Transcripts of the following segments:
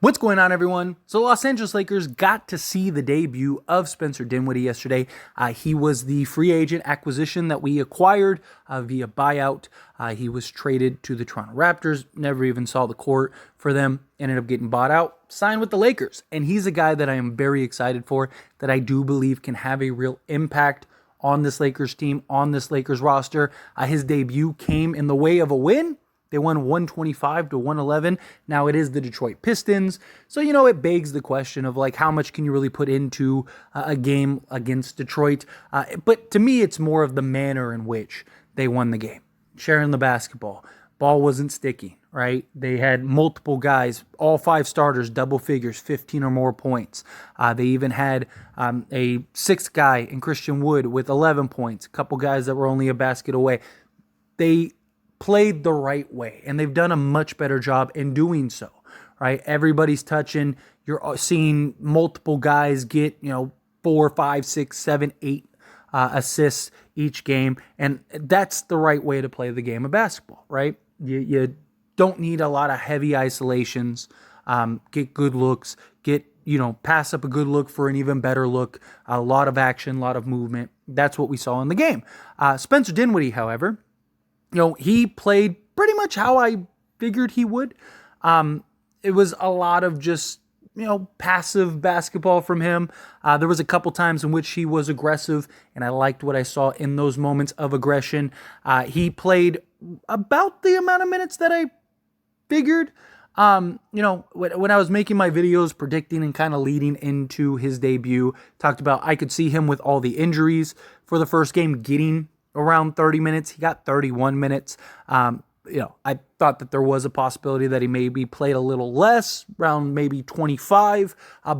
What's going on, everyone? So Los Angeles Lakers got to see the debut of Spencer Dinwiddie yesterday. He was the free agent acquisition that we acquired via buyout. He was traded to the Toronto Raptors, never even saw the court for them, ended up getting bought out, signed with the Lakers. And he's a guy that I am very excited for, that I do believe can have a real impact on this Lakers team, on this Lakers roster. His debut came in the way of a win. They won 125-111. Now it is the Detroit Pistons. So, it begs the question of how much can you really put into a game against Detroit? But to me, it's more of the manner in which they won the game. Sharing the basketball. Ball wasn't sticking, right? They had multiple guys, all five starters, double figures, 15 or more points. They even had a sixth guy in Christian Wood with 11 points. A couple guys that were only a basket away. They played the right way, and they've done a much better job in doing so, right? Everybody's touching. You're seeing multiple guys get, 4, 5, 6, 7, 8 assists each game, and that's the right way to play the game of basketball, right? You don't need a lot of heavy isolations. Get good looks, pass up a good look for an even better look, a lot of action, a lot of movement. That's what we saw in the game. Spencer Dinwiddie, however, he played pretty much how I figured he would. It was a lot of just, passive basketball from him. There was a couple times in which he was aggressive, and I liked what I saw in those moments of aggression. He played about the amount of minutes that I figured. When I was making my videos predicting and kind of leading into his debut, talked about I could see him with all the injuries for the first game getting around 30 minutes. He got 31 minutes. I thought that there was a possibility that he maybe played a little less, around maybe 25,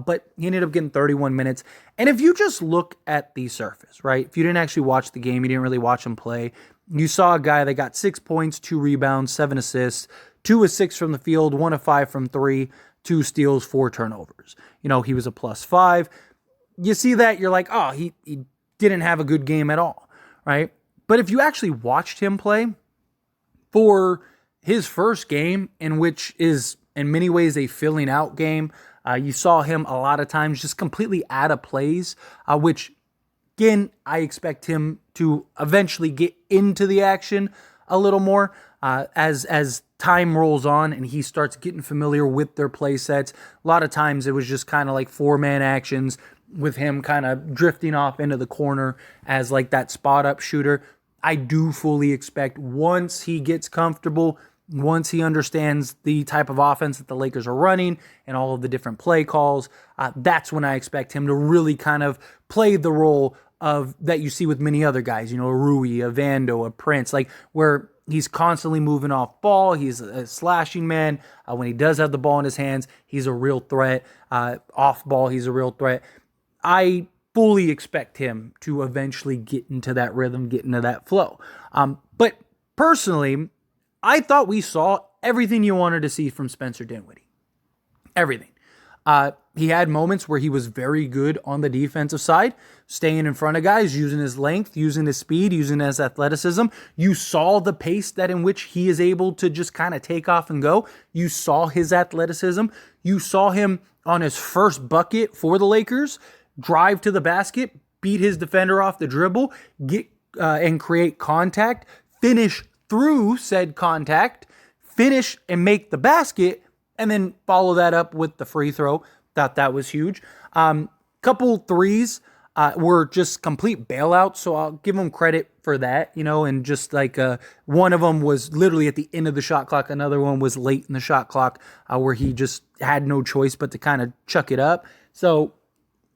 but he ended up getting 31 minutes. And if you just look at the surface, right, if you didn't actually watch the game, you didn't really watch him play, you saw a guy that got 6 points, 2 rebounds, 7 assists, 2 of 6 from the field, 1 of 5 from 3, 2 steals, 4 turnovers. He was a +5. You see that, you're like, oh, he didn't have a good game at all, right? But if you actually watched him play for his first game, in which is in many ways a filling out game, you saw him a lot of times just completely out of plays, which, again, I expect him to eventually get into the action a little more as time rolls on and he starts getting familiar with their play sets. A lot of times it was just kind of like 4-man actions, with him kind of drifting off into the corner as that spot up shooter. I do fully expect once he gets comfortable, once he understands the type of offense that the Lakers are running and all of the different play calls, that's when I expect him to really kind of play the role of that you see with many other guys, a Rui, a Vando, a Prince, where he's constantly moving off ball. He's a slashing man. When he does have the ball in his hands, he's a real threat. Off ball, he's a real threat. I fully expect him to eventually get into that rhythm, get into that flow. But personally, I thought we saw everything you wanted to see from Spencer Dinwiddie. Everything. He had moments where he was very good on the defensive side, staying in front of guys, using his length, using his speed, using his athleticism. You saw the pace that in which he is able to just kind of take off and go. You saw his athleticism. You saw him on his first bucket for the Lakers drive to the basket, beat his defender off the dribble, get and create contact, finish through said contact, finish and make the basket, and then follow that up with the free throw. Thought that was huge. Couple threes were just complete bailouts, so I'll give him credit for that, and just one of them was literally at the end of the shot clock, another one was late in the shot clock where he just had no choice but to kind of chuck it up. So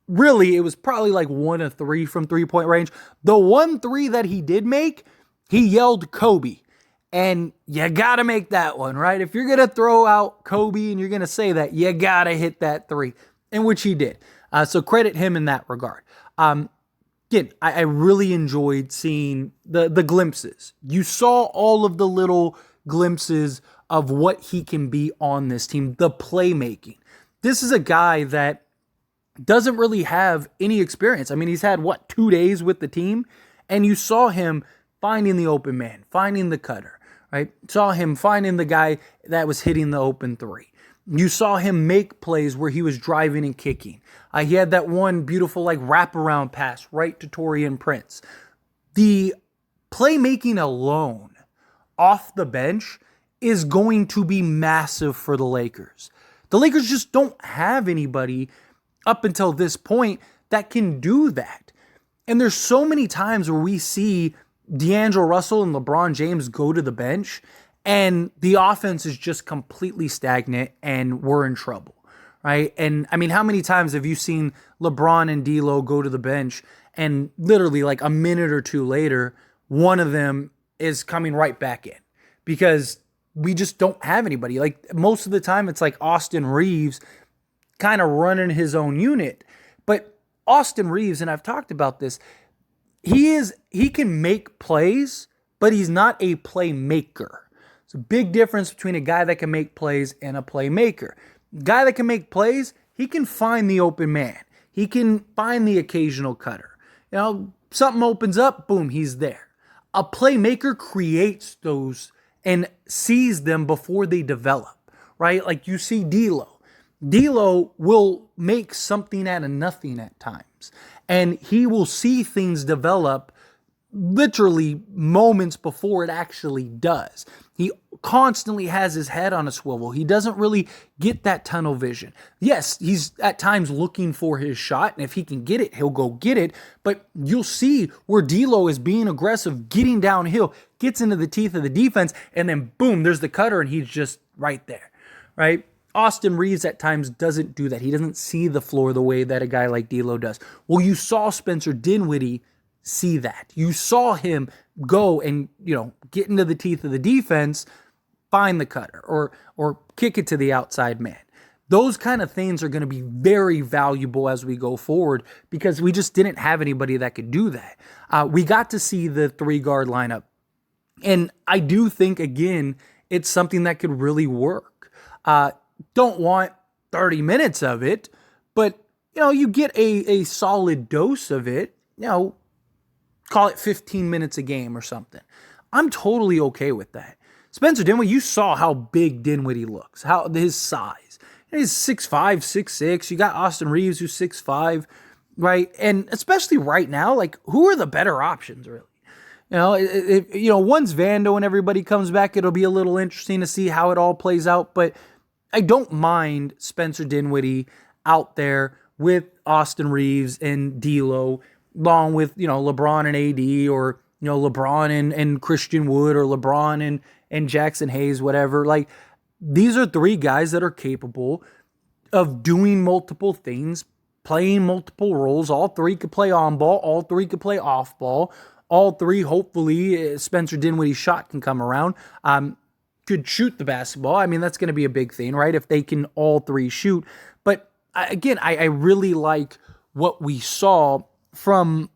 really, it was probably 1 of 3 from 3-point range. The 1 3 that he did make, he yelled Kobe. And you got to make that one, right? If you're going to throw out Kobe and you're going to say that, you got to hit that 3, in which he did. So credit him in that regard. Again, I really enjoyed seeing the glimpses. You saw all of the little glimpses of what he can be on this team, the playmaking. This is a guy that doesn't really have any experience. I mean, he's had, 2 days with the team, and you saw him finding the open man, finding the cutter, right? Saw him finding the guy that was hitting the open 3. You saw him make plays where he was driving and kicking. He had that one beautiful wraparound pass right to Taurean Prince. The playmaking alone off the bench is going to be massive for the Lakers. The Lakers just don't have anybody up until this point that can do that. And there's so many times where we see D'Angelo Russell and LeBron James go to the bench and the offense is just completely stagnant and we're in trouble, right? And I mean, how many times have you seen LeBron and D'Lo go to the bench and literally a minute or two later, one of them is coming right back in because we just don't have anybody. Most of the time it's Austin Reeves kind of running his own unit. But Austin Reeves, and I've talked about this, he can make plays, but he's not a playmaker. It's a big difference between a guy that can make plays and a playmaker. A guy that can make plays, he can find the open man. He can find the occasional cutter. Something opens up, boom, he's there. A playmaker creates those and sees them before they develop, right? You see D'Lo. D'Lo will make something out of nothing at times. And he will see things develop literally moments before it actually does. He constantly has his head on a swivel. He doesn't really get that tunnel vision. Yes, he's at times looking for his shot, and if he can get it, he'll go get it. But you'll see where D'Lo is being aggressive, getting downhill, gets into the teeth of the defense, and then boom, there's the cutter, and he's just right there, right? Austin Reeves at times doesn't do that. He doesn't see the floor the way that a guy like D'Lo does. Well, you saw Spencer Dinwiddie see that. You saw him go and, get into the teeth of the defense, find the cutter or kick it to the outside man. Those kind of things are going to be very valuable as we go forward because we just didn't have anybody that could do that. We got to see the 3-guard lineup. And I do think, again, it's something that could really work. Don't want 30 minutes of it, but, you get a solid dose of it, call it 15 minutes a game or something. I'm totally okay with that. Spencer Dinwiddie, you saw how big Dinwiddie looks, how his size. He's 6'5", 6'6". You got Austin Reeves, who's 6'5", right? And especially right now, who are the better options, really? Once Vando and everybody comes back, it'll be a little interesting to see how it all plays out. But I don't mind Spencer Dinwiddie out there with Austin Reeves and D'Lo, along with, LeBron and AD or, LeBron and Christian Wood or LeBron and Jackson Hayes, whatever. These are 3 guys that are capable of doing multiple things, playing multiple roles. All 3 could play on ball. All 3 could play off ball. All 3, hopefully, Spencer Dinwiddie's shot can come around. Could shoot the basketball. I mean, that's going to be a big thing, right? If they can all 3 shoot. But again, I really like what we saw from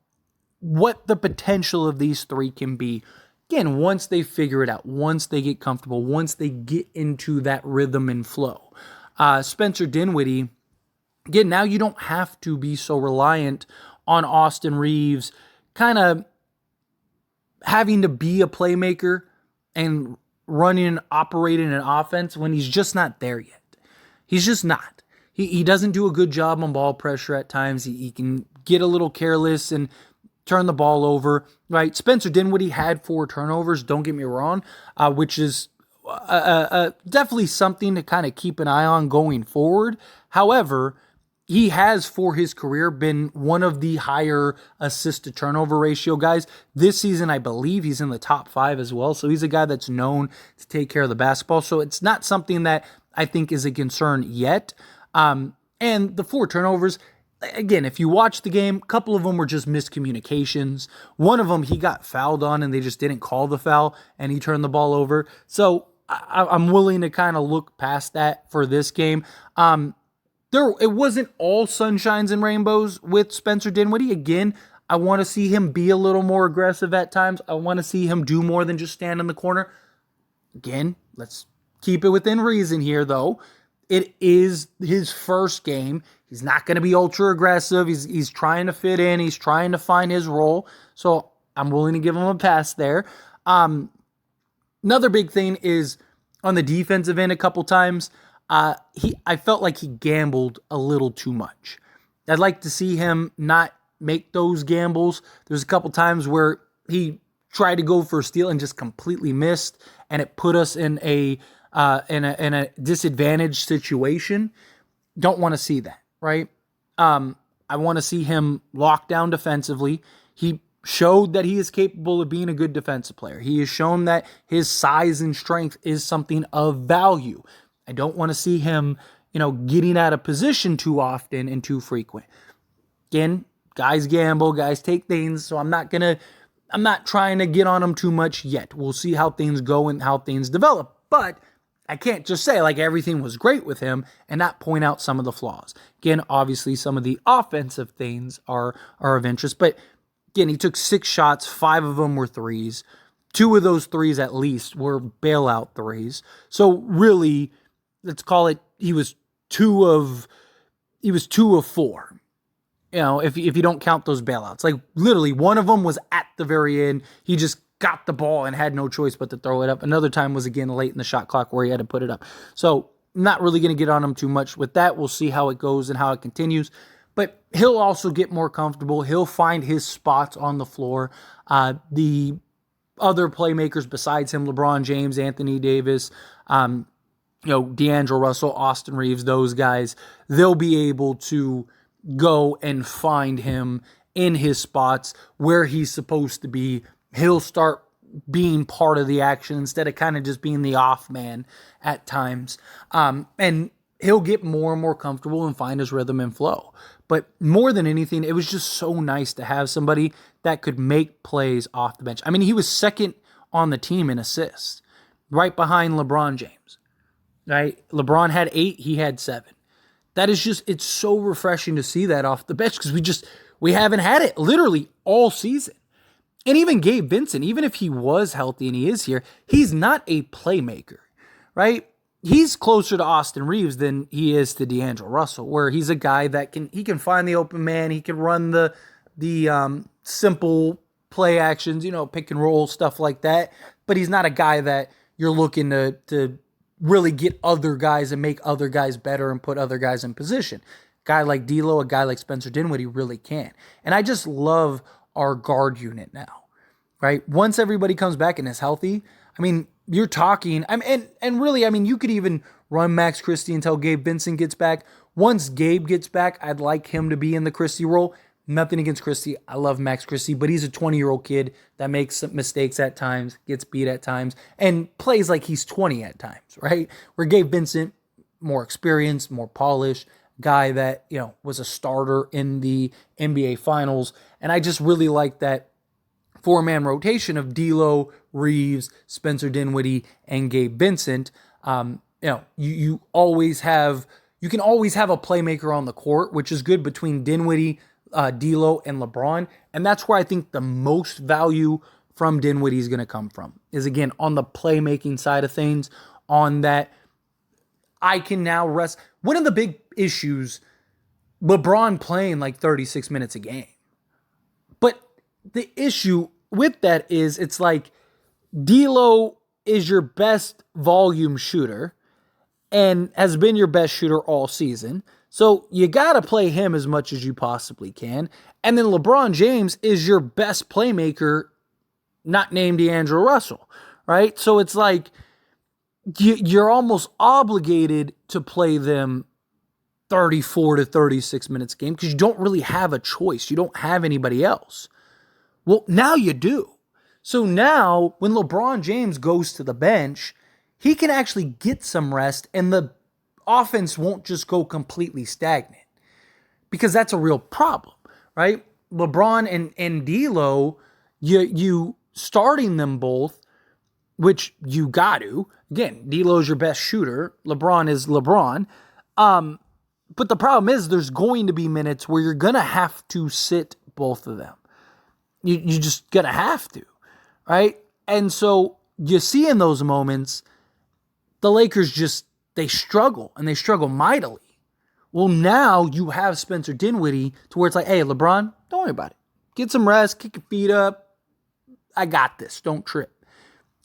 what the potential of these 3 can be. Again, once they figure it out, once they get comfortable, once they get into that rhythm and flow. Spencer Dinwiddie, again, now you don't have to be so reliant on Austin Reeves kind of having to be a playmaker and running and operating an offense when he's just not there yet. He's just not. He doesn't do a good job on ball pressure at times. He can get a little careless and turn the ball over, right? Spencer Dinwiddie had 4 turnovers, don't get me wrong, which is definitely something to kind of keep an eye on going forward. However, he has, for his career, been one of the higher assist to turnover ratio guys. This season, I believe he's in the top 5 as well. So he's a guy that's known to take care of the basketball. So it's not something that I think is a concern yet. And the 4 turnovers, again, if you watch the game, a couple of them were just miscommunications. One of them, he got fouled on and they just didn't call the foul and he turned the ball over. So I'm willing to kind of look past that for this game. It wasn't all sunshines and rainbows with Spencer Dinwiddie. Again, I want to see him be a little more aggressive at times. I want to see him do more than just stand in the corner. Again, let's keep it within reason here, though. It is his first game. He's not going to be ultra aggressive. He's trying to fit in. He's trying to find his role. So I'm willing to give him a pass there. Another big thing is on the defensive end a couple times. I felt like he gambled a little too much. I'd like to see him not make those gambles. There's a couple times where he tried to go for a steal and just completely missed, and it put us in a disadvantaged situation. Don't want to see that, right? I want to see him lock down defensively. He showed that he is capable of being a good defensive player. He has shown that his size and strength is something of value. I don't want to see him, getting out of position too often and too frequent. Again, guys gamble, guys take things, so I'm not trying to get on him too much yet. We'll see how things go and how things develop. But I can't just say like everything was great with him and not point out some of the flaws. Again, obviously some of the offensive things are of interest, but again, he took 6 shots, 5 of them were threes. 2 of those threes at least were bailout threes. So really, let's call it he was 2 of 4. If you don't count those bailouts. Like literally one of them was at the very end. He just got the ball and had no choice but to throw it up. Another time was again late in the shot clock where he had to put it up. So not really going to get on him too much with that. We'll see how it goes and how it continues. But he'll also get more comfortable. He'll find his spots on the floor. The other playmakers besides him, LeBron James, Anthony Davis, D'Angelo Russell, Austin Reeves, those guys, they'll be able to go and find him in his spots where he's supposed to be. He'll start being part of the action instead of kind of just being the off man at times. And he'll get more and more comfortable and find his rhythm and flow. But more than anything, it was just so nice to have somebody that could make plays off the bench. I mean, he was second on the team in assists, right behind LeBron James. Right? LeBron had 8, he had 7. That is just, it's so refreshing to see that off the bench because we haven't had it literally all season. And even Gabe Vincent, even if he was healthy and he is here, he's not a playmaker, right? He's closer to Austin Reeves than he is to D'Angelo Russell, where he's a guy that he can find the open man, he can run the simple play actions, pick and roll, stuff like that. But he's not a guy that you're looking to really get other guys and make other guys better and put other guys in position. A guy like D'Lo, a guy like Spencer Dinwiddie really can. And I just love our guard unit now, right? Once everybody comes back and is healthy, I mean, you're talking, and really, I mean, you could even run Max Christie until Gabe Vincent gets back. Once Gabe gets back, I'd like him to be in the Christie role. Nothing against Christie. I love Max Christie, but he's a 20-year-old kid that makes some mistakes at times, gets beat at times, and plays like he's 20 at times, right? Where Gabe Vincent, more experienced, more polished, guy that, was a starter in the NBA Finals. And I just really like that 4-man rotation of D'Lo, Reeves, Spencer Dinwiddie, and Gabe Vincent. You can always have a playmaker on the court, which is good between Dinwiddie, D'Lo, and LeBron. And that's where I think the most value from Dinwiddie is going to come from, is again on the playmaking side of things, on that I can now rest. One of the big issues, LeBron playing like 36 minutes a game. But the issue with that is it's like D'Lo is your best volume shooter and has been your best shooter all season. So you got to play him as much as you possibly can. And then LeBron James is your best playmaker, not named D'Angelo Russell, right? So it's like you're almost obligated to play them 34 to 36 minutes a game because you don't really have a choice. You don't have anybody else. Well, now you do. So now when LeBron James goes to the bench, he can actually get some rest and the offense won't just go completely stagnant, because that's a real problem, right? LeBron and D'Lo, you starting them both, which you got to. Again, D'Lo's your best shooter. LeBron is LeBron. But the problem is there's going to be minutes where you're going to have to sit both of them. You just going to have to, right? And so you see in those moments, the Lakers they struggle, and they struggle mightily. Well, now you have Spencer Dinwiddie to where it's like, hey, LeBron, don't worry about it. Get some rest, kick your feet up. I got this. Don't trip.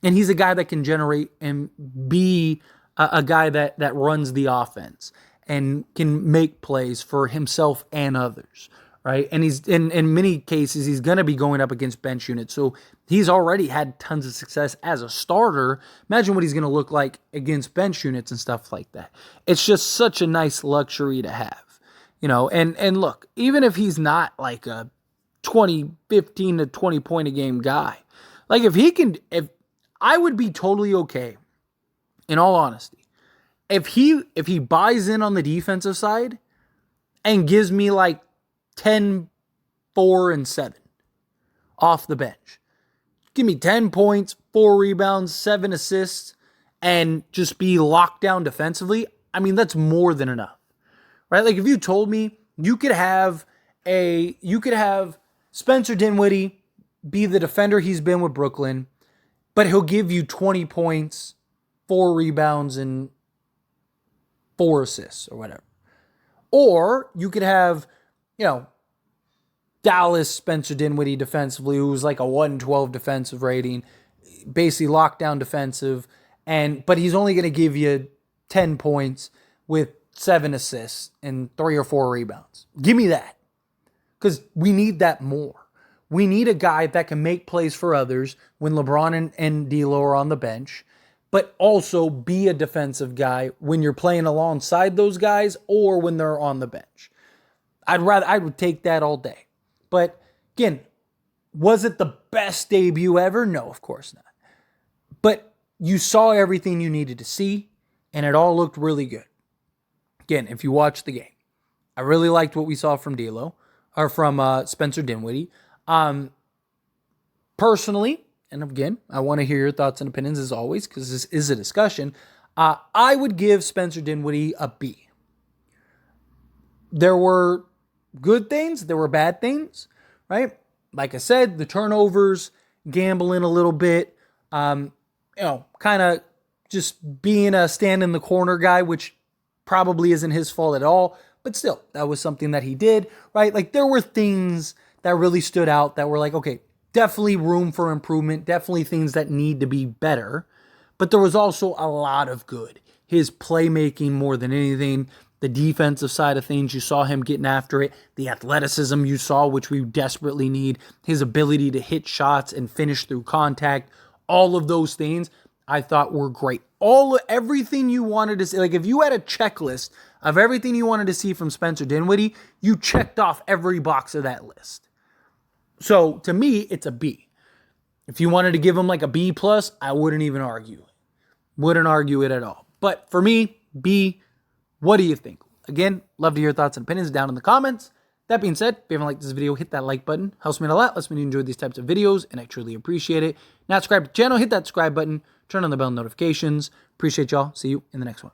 And he's a guy that can generate and be a guy that runs the offense and can make plays for himself and others, right? And he's in many cases, he's going to be going up against bench units. So he's already had tons of success as a starter. Imagine what he's going to look like against bench units and stuff like that. It's just such a nice luxury to have, and look, even if he's not like a 15 to 20 point a game guy, like if I would be totally okay, in all honesty, if he buys in on the defensive side and gives me like 10, 4, and 7 off the bench. Give me 10 points, 4 rebounds, 7 assists, and just be locked down defensively. I mean, that's more than enough, right? Like if you told me you could have Spencer Dinwiddie be the defender he's been with Brooklyn, but he'll give you 20 points, 4 rebounds, and 4 assists or whatever. Or you could have, Dallas Spencer Dinwiddie defensively, who's like a 112 defensive rating, basically lockdown defensive, but he's only going to give you 10 points with 7 assists and 3 or 4 rebounds. Give me that. Because we need that more. We need a guy that can make plays for others when LeBron and D'Lo are on the bench, but also be a defensive guy when you're playing alongside those guys or when they're on the bench. I would take that all day. But again, was it the best debut ever? No, of course not. But you saw everything you needed to see, and it all looked really good. Again, if you watch the game, I really liked what we saw from Spencer Dinwiddie. Personally, and again, I want to hear your thoughts and opinions as always, because this is a discussion. I would give Spencer Dinwiddie a B. There were good things, there were bad things, right? Like I said, the turnovers, gambling a little bit, kind of just being a stand in the corner guy, which probably isn't his fault at all, but still, that was something that he did, right? Like there were things that really stood out that were like, okay, definitely room for improvement, definitely things that need to be better, but there was also a lot of good. His playmaking more than anything, the defensive side of things, you saw him getting after it. The athleticism you saw, which we desperately need. His ability to hit shots and finish through contact. All of those things I thought were great. Everything you wanted to see. Like if you had a checklist of everything you wanted to see from Spencer Dinwiddie, you checked off every box of that list. So to me, it's a B. If you wanted to give him like a B+, I wouldn't even argue it. Wouldn't argue it at all. But for me, B. What do you think? Again, love to hear your thoughts and opinions down in the comments. That being said, if you haven't liked this video, hit that like button. Helps me a lot. Lets me enjoy these types of videos, and I truly appreciate it. Not subscribe to the channel, hit that subscribe button. Turn on the bell notifications. Appreciate y'all. See you in the next one.